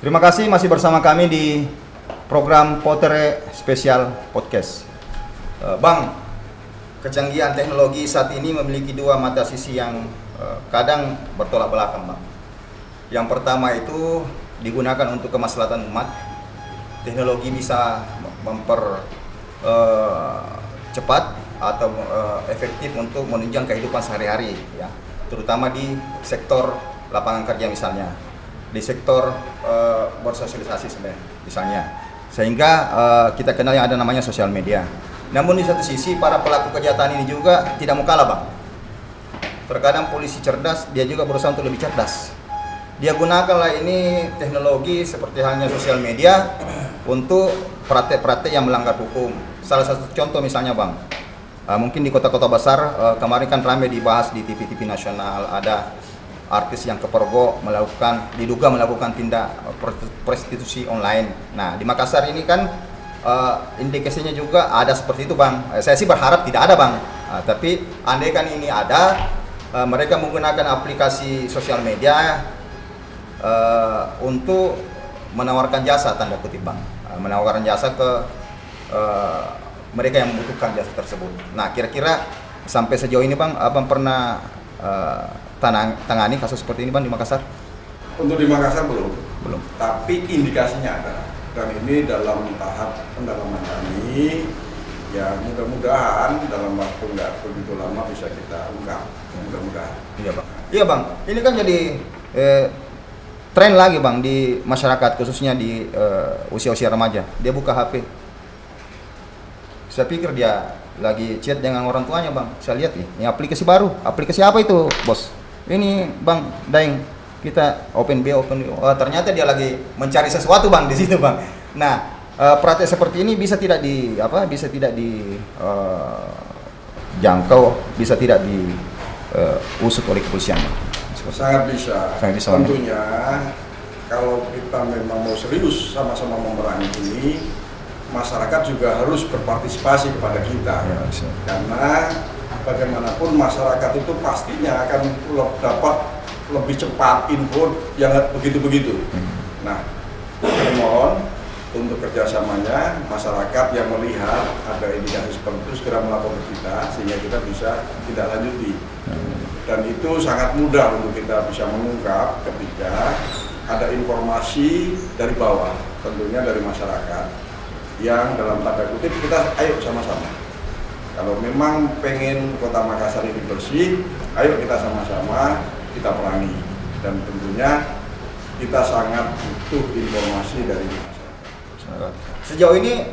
Terima kasih masih bersama kami di program Potere Spesial Podcast. Bang, kecanggihan teknologi saat ini memiliki dua mata sisi yang kadang bertolak belakang, Bang. Yang pertama itu digunakan untuk kemaslahatan umat. Teknologi bisa cepat atau efektif untuk menunjang kehidupan sehari-hari, ya, terutama di sektor lapangan kerja misalnya, di sektor bersosialisasi misalnya, sehingga kita kenal yang ada namanya sosial media. Namun di satu sisi para pelaku kejahatan ini juga tidak mau kalah, Bang. Terkadang polisi cerdas, dia juga berusaha untuk lebih cerdas. Dia gunakanlah ini teknologi seperti halnya sosial media untuk praktek-praktek yang melanggar hukum. Salah satu contoh misalnya, Bang, mungkin di kota-kota besar kemarin kan ramai dibahas di TV-TV nasional, ada artis yang kepergok diduga melakukan tindak prostitusi online. Nah, di Makassar ini kan indikasinya juga ada seperti itu, Bang. Saya sih berharap tidak ada, Bang. Tapi andai kan ini ada, mereka menggunakan aplikasi sosial media untuk menawarkan jasa, tanda kutip, Bang. Menawarkan jasa ke mereka yang membutuhkan jasa tersebut. Nah, kira-kira sampai sejauh ini, Bang, Abang pernah tangani kasus seperti ini, Bang, di Makassar? Untuk di Makassar belum. Tapi indikasinya ada. Dan ini dalam tahap pendalaman kami, ya mudah-mudahan dalam waktu nggak begitu lama bisa kita ungkap. Mudah-mudahan. Iya, Bang. Iya, Bang. Ini kan jadi tren lagi, Bang, di masyarakat, khususnya di usia-usia remaja. Dia buka HP. Saya pikir dia lagi chat dengan orang tuanya, Bang. Saya lihat ini aplikasi baru. Aplikasi apa itu, Bos? Ini, Bang, Daeng, kita open BO. Oh, ternyata dia lagi mencari sesuatu, Bang, di situ, Bang. Nah, praktek seperti ini bisa tidak jangkau, bisa tidak diusut oleh kepolisian, Bang? Sangat bisa. Bang. Tentunya kalau kita memang mau serius sama-sama memerangi ini, masyarakat juga harus berpartisipasi kepada kita, ya, karena bagaimanapun masyarakat itu pastinya akan dapat lebih cepat info yang begitu-begitu. Nah, mohon untuk kerjasamanya masyarakat yang melihat ada indikasi seperti itu segera melapor ke kita sehingga kita bisa tidak lanjuti. Dan itu sangat mudah untuk kita bisa mengungkap ketika ada informasi dari bawah, tentunya dari masyarakat, yang dalam tanda kutip kita ayo sama-sama. Kalau memang pengen kota Makassar ini bersih, ayo kita sama-sama kita perangi. Dan tentunya kita sangat butuh informasi dari masyarakat. Sejauh ini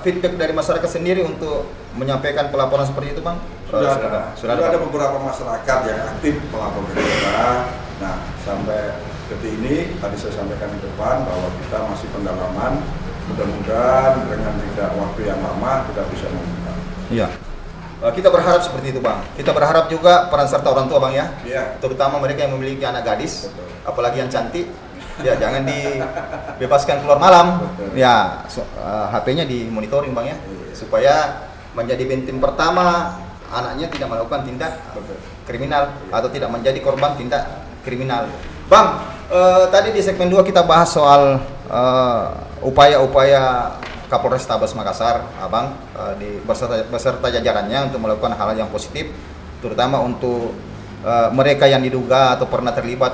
feedback dari masyarakat sendiri untuk menyampaikan pelaporan seperti itu, Bang? Sudah ada beberapa masyarakat yang aktif melapor ke kita. Nah, sampai detik ini tadi saya sampaikan di depan bahwa kita masih pendalaman. Mudah-mudahan dengan tidak waktu yang lama kita bisa mengungkap. Iya. Kita berharap seperti itu, Bang. Kita berharap juga peran serta orang tua, Bang, ya. Iya. Terutama mereka yang memiliki anak gadis, betul, apalagi yang cantik. Ya, jangan dibebaskan keluar malam. Betul. Ya, HP-nya dimonitoring, Bang, ya. Iya. Supaya menjadi benteng pertama anaknya tidak melakukan tindak kriminal, atau tidak menjadi korban tindak kriminal. Bang, tadi di segmen 2 kita bahas soal upaya-upaya Kapolrestabes Makassar, Abang, beserta jajarannya untuk melakukan hal yang positif, terutama untuk mereka yang diduga atau pernah terlibat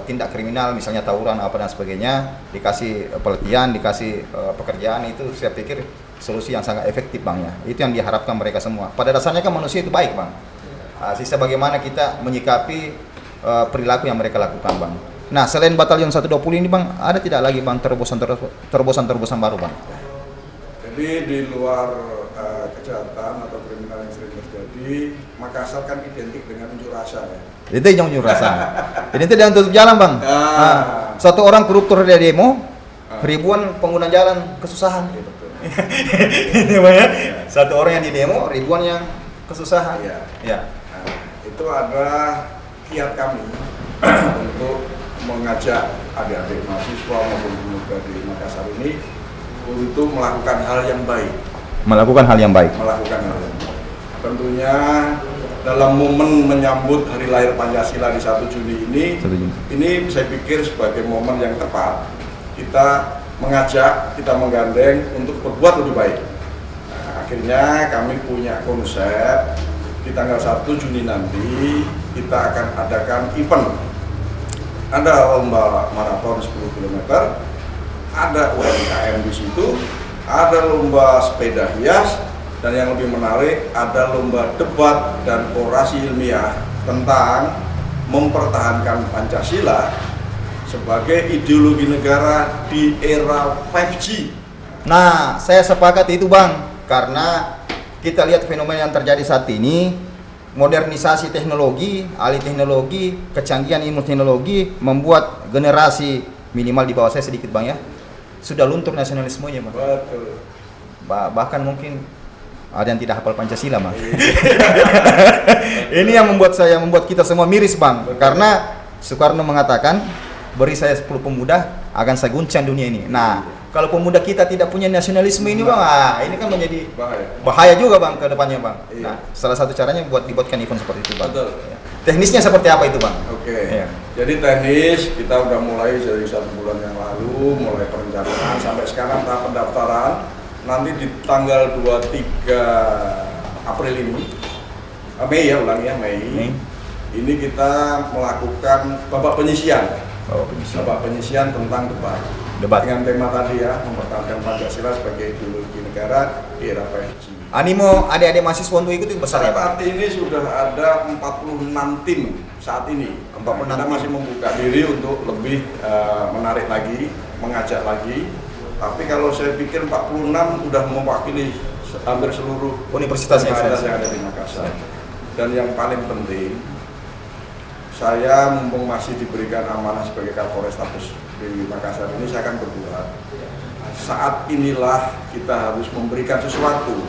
tindak kriminal, misalnya tawuran apa dan sebagainya, dikasih pelatihan, dikasih pekerjaan. Itu saya pikir solusi yang sangat efektif, Bang, ya. Itu yang diharapkan mereka semua. Pada dasarnya kan manusia itu baik, Bang. Sisa bagaimana kita menyikapi perilaku yang mereka lakukan, Bang. Nah, selain Batalion 120 ini, Bang, ada tidak lagi, Bang, terobosan baru, Bang? Jadi di luar kejahatan atau kriminal yang sering terjadi, Makassar kan identik dengan unjuk rasa, ya. Itu yang unjuk rasa. Ini tidak tutup jalan, Bang. Satu orang koruptor dia demo, ribuan pengguna jalan kesusahan. Ini, Bang, ya. Satu orang yang di demo, ribuan yang kesusahan. Iya. Ya. Nah, itu ada kiat kami untuk mengajak adik-adik mahasiswa maupun pemuda di Makassar ini untuk melakukan hal yang baik. Tentunya dalam momen menyambut hari lahir Pancasila di 1 Juni ini saya pikir sebagai momen yang tepat kita mengajak, kita menggandeng untuk berbuat lebih baik. Nah, akhirnya kami punya konsep di tanggal 1 Juni nanti kita akan adakan event. Ada lomba maraton 10 km, ada UMKM di situ, ada lomba sepeda hias, dan yang lebih menarik ada lomba debat dan orasi ilmiah tentang mempertahankan Pancasila sebagai ideologi negara di era 5G. Nah, saya sepakat itu Bang, karena kita lihat fenomena yang terjadi saat ini, modernisasi teknologi, alih teknologi, kecanggihan ilmu teknologi membuat generasi minimal di bawah saya sedikit Bang ya, sudah luntur nasionalismenya Bang. Betul. Bahkan mungkin ada yang tidak hafal Pancasila Bang. Ini yang membuat kita semua miris Bang. Betul. Karena Soekarno mengatakan, beri saya 10 pemuda akan saya guncang dunia ini. Nah, kalau pemuda kita tidak punya nasionalisme ini Bang, ini kan menjadi bahaya juga Bang ke depannya Bang. Iya. Nah, salah satu caranya dibuatkan event seperti itu Bang. Betul. Ya. Teknisnya seperti apa itu Bang? Oke. Iya. Jadi teknis kita udah mulai dari 1 bulan yang lalu, mulai perencanaan sampai sekarang tahap pendaftaran. Nanti di tanggal 23 April ini, Mei ya, ulangi ya, Mei. Ini kita melakukan babak penyisian. Babak penyisian tentang debat. Dengan tema tadi ya, mempertahankan Pancasila sebagai ideologi negara di era 5G. Animo adik-adik mahasiswa untuk ikut itu besar ya Pak? Saat ini sudah ada 46 tim saat ini. 46 Kita masih membuka diri untuk lebih menarik lagi, mengajak lagi. Tapi kalau saya pikir 46 sudah mewakili hampir seluruh universitas yang ada di Makassar. Dan yang paling penting, saya mumpung masih diberikan amanah sebagai Kapolrestabes di Makassar ini, saya akan berbuat. Saat inilah kita harus memberikan sesuatu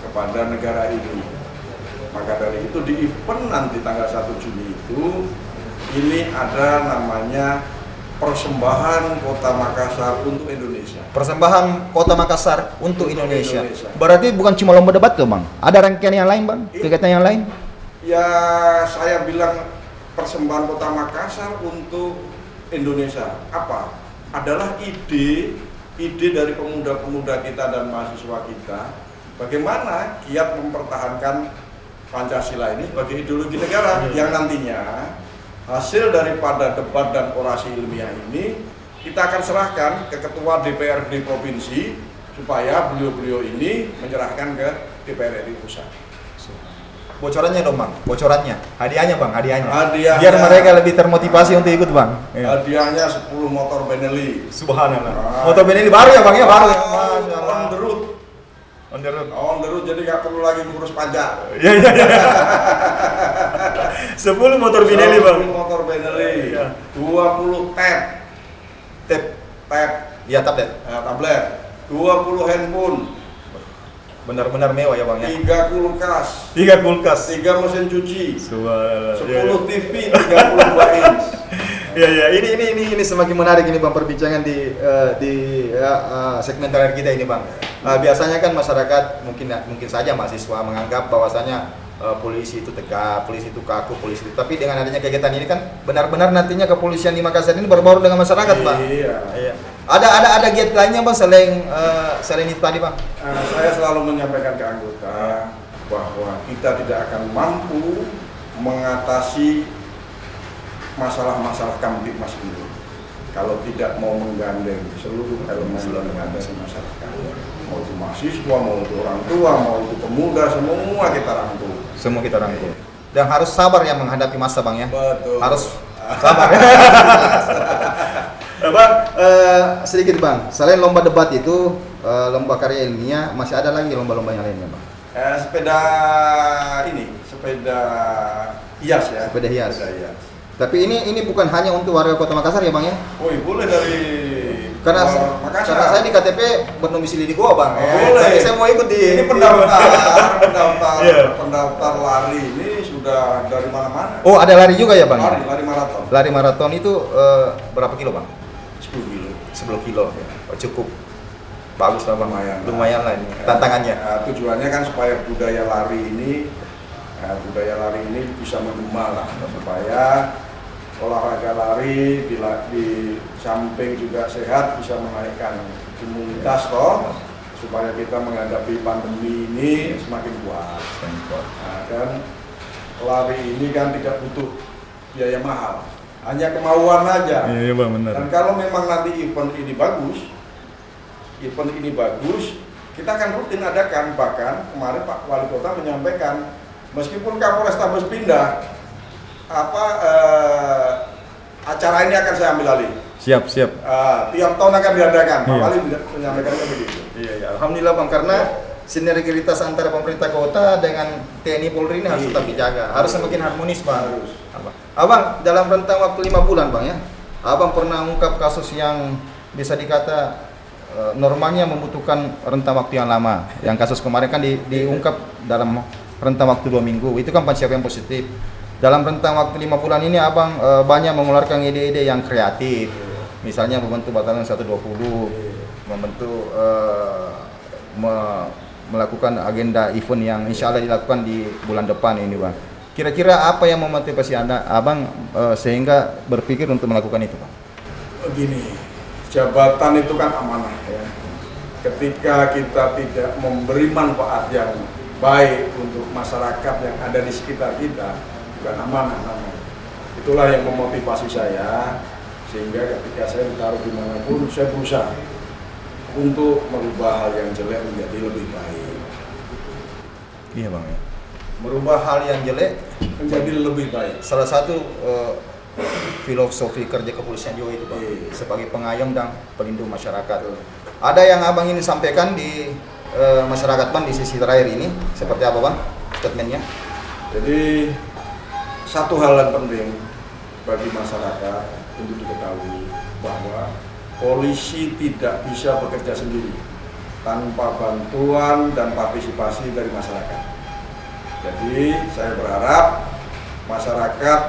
kepada negara ini. Maka dari itu di event nanti tanggal 1 Juni itu, ini ada namanya persembahan Kota Makassar untuk Indonesia. Persembahan Kota Makassar untuk Indonesia. Berarti bukan cuma lomba debat tuh Bang? Ada rangkaian yang lain Bang? Kegiatan yang lain? Ya saya bilang persembahan Kota Makassar untuk Indonesia. Apa? Adalah ide dari pemuda-pemuda kita dan mahasiswa kita. Bagaimana giat mempertahankan Pancasila ini sebagai ideologi negara yang nantinya hasil daripada debat dan orasi ilmiah ini kita akan serahkan ke Ketua DPRD Provinsi supaya beliau-beliau ini menyerahkan ke DPR RI Pusat. Bocorannya dong Bang, bocorannya. Hadiahnya Bang, hadiahnya. Hadiahnya. Biar mereka lebih termotivasi untuk ikut Bang. Hadiahnya 10 motor Benelli. Subhanallah. Motor Benelli baru ya Bang ya, baru ya. On the road. On the road. On the road, jadi nggak perlu lagi ngurus pajak. Iya. 10 motor Benelli Bang. 10 motor Benelli. 20 tab. Iya, tablet. Tablet. 20 handphone. Benar-benar mewah ya Bang ya. 3 kulkas. 3 kulkas. 3 mesin cuci. Subhanallah. 10 TV 32 inch. Iya, ini semakin menarik ini Bang perbincangan di segmen terakhir kita ini Bang. Biasanya kan masyarakat mungkin saja mahasiswa menganggap bahwasanya polisi itu tegak, polisi itu kaku, polisi itu. Tapi dengan adanya kegiatan ini kan benar-benar nantinya kepolisian di Makassar ini berbaur dengan masyarakat Bang. Iya. Ada giat lainnya Bang selain itu tadi Bang? Saya selalu menyampaikan ke anggota bahwa kita tidak akan mampu mengatasi masalah-masalah Kamtibmas ini kalau tidak mau menggandeng seluruh elemen yang ada di masyarakat. Mau itu mahasiswa, mau itu orang tua, mau itu pemuda, semua kita rangkul. Semua kita rangkul. Dan harus sabar ya menghadapi masa Bang ya. Betul. Harus sabar. Bang, sedikit Bang, selain lomba debat itu, lomba karya ilmiah, masih ada lagi lomba-lomba yang lainnya Bang? Sepeda hias ya. Sepeda hias. Tapi ini bukan hanya untuk warga Kota Makassar ya Bang ya? Oh, boleh dari karena saya di KTP berdomisili di Goa Bang. Boleh. Tapi saya mau ikut di. Ini pendaftar lari ini sudah dari mana-mana. Oh, ada lari juga ya Bang? Lari maraton. Lari maraton itu berapa kilo Bang? 10 kilo. 10 kilo. Oh, cukup bagus lah Bang. Lumayan lah ini tantangannya. Tujuannya kan supaya budaya lari ini bisa menggema lah, supaya olahraga lari di samping juga sehat bisa menaikkan imunitas toh, supaya kita menghadapi pandemi ini semakin kuat. Nah, dan lari ini kan tidak butuh biaya mahal, hanya kemauan aja. Iya Bang, benar. Dan kalau memang nanti event ini bagus, kita akan rutin adakan. Bahkan kemarin Pak Wali Kota menyampaikan, meskipun Kapolrestabes pindah, acara ini akan saya ambil alih. Siap. Tiap tahun akan diadakan. Pak Iya. Wali menyampaikannya begitu. Iya, alhamdulillah Bang, karena sinergitas antara pemerintah kota dengan TNI Polri ini harus tetap dijaga, harus semakin harmonis Bang. Harus. Abang, dalam rentang waktu 5 bulan Bang ya, Abang pernah ungkap kasus yang bisa dikata normalnya membutuhkan rentang waktu yang lama. Yang kasus kemarin kan diungkap dalam rentang waktu 2 minggu, itu kan pencapaian positif. Dalam rentang waktu 5 bulan ini Abang banyak mengeluarkan ide-ide yang kreatif, misalnya membentuk Batalion 120, membentuk melakukan agenda event yang insya Allah dilakukan di bulan depan ini Bang. Kira-kira apa yang memotivasi Abang sehingga berpikir untuk melakukan itu Bang? Begini, jabatan itu kan amanah ya. Ketika kita tidak memberi manfaat yang baik untuk masyarakat yang ada di sekitar kita, bukan amanah namanya. Itulah yang memotivasi saya, sehingga ketika saya ditaruh dimanapun, saya berusaha untuk merubah hal yang jelek menjadi lebih baik. Iya Bang ya. Merubah hal yang jelek Menjadi lebih baik. salah satu filosofi kerja kepolisian juga itu Bang, Iya. sebagai pengayom dan pelindung masyarakat. Ada yang Abang ini sampaikan di masyarakat Bang di sisi terakhir ini, seperti apa Bang statementnya? Jadi satu hal yang penting bagi masyarakat untuk diketahui bahwa polisi tidak bisa bekerja sendiri tanpa bantuan dan partisipasi dari masyarakat. Jadi saya berharap masyarakat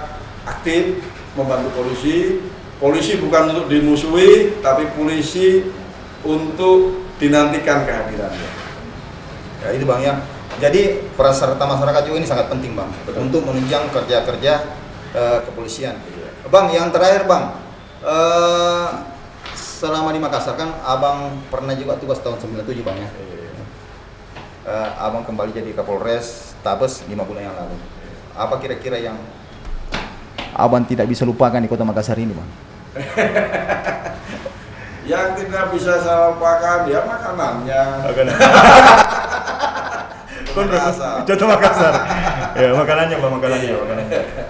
aktif membantu polisi. Polisi bukan untuk dimusuhi, tapi polisi untuk dinantikan kehadirannya. Ya itu Bang ya. Jadi peran serta masyarakat juga ini sangat penting Bang. Betul. Untuk menunjang kerja-kerja kepolisian. Bang, yang terakhir Bang, selama di Makassar kan Abang pernah juga tugas tahun 97 Bang ya. Abang kembali jadi Kapolres Tabes 5 bulan yang lalu. Apa kira-kira yang Abang tidak bisa lupakan di Kota Makassar ini Bang? Yang tidak bisa saya lupakan ya makanannya. Makassar. Contoh Makassar. Ya, makanannya Bang, makanannya.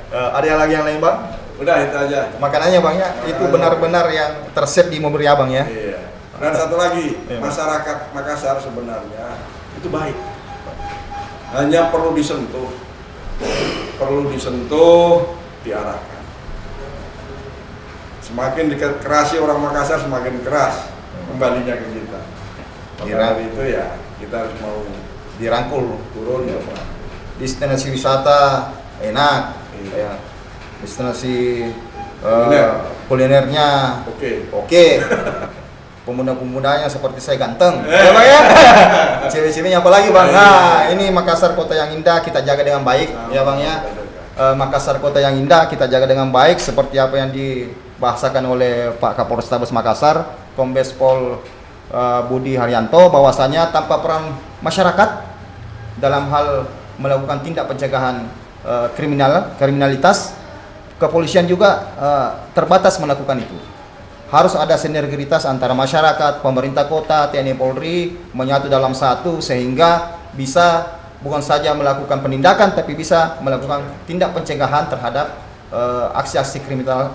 Ada yang lagi yang lain Bang? Udah itu aja. Makanannya Bang ya, itu benar-benar yang tersep di memori Abang ya. Iya. Dan satu lagi, Iya. masyarakat Makassar sebenarnya itu baik. Hanya perlu disentuh, diarahkan. Semakin dikerasi orang Makassar, semakin keras kembalinya ke kita. Maka dari itu ya kita harus mau Dirangkul. turun ya Pak. Destinasi wisata enak, Iya. ya. Destinasi Kuliner. kulinernya Oke. oke. Pemuda-pemudanya seperti saya ganteng, ya Bang ya. Cewek-ceweknya apalagi Bang. Nah, ini Makassar kota yang indah, kita jaga dengan baik, ya Bang ya. Makassar kota yang indah, kita jaga dengan baik seperti apa yang dibahasakan oleh Pak Kapolrestabes Makassar, Kombes Pol Budi Haryanto, bahwasanya tanpa peran masyarakat dalam hal melakukan tindak pencegahan kriminalitas, kepolisian juga terbatas melakukan itu. Harus ada sinergitas antara masyarakat, pemerintah kota, TNI Polri menyatu dalam satu sehingga bisa bukan saja melakukan penindakan tapi bisa melakukan tindak pencegahan terhadap aksi-aksi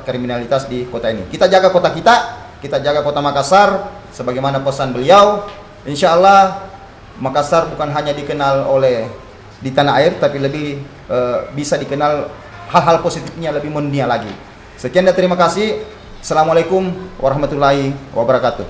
kriminalitas di kota ini. Kita jaga kota kita jaga kota Makassar sebagaimana pesan beliau. Insya Allah Makassar bukan hanya dikenal di tanah air tapi lebih bisa dikenal hal-hal positifnya lebih mendunia lagi. Sekian dan terima kasih. Assalamualaikum warahmatullahi wabarakatuh.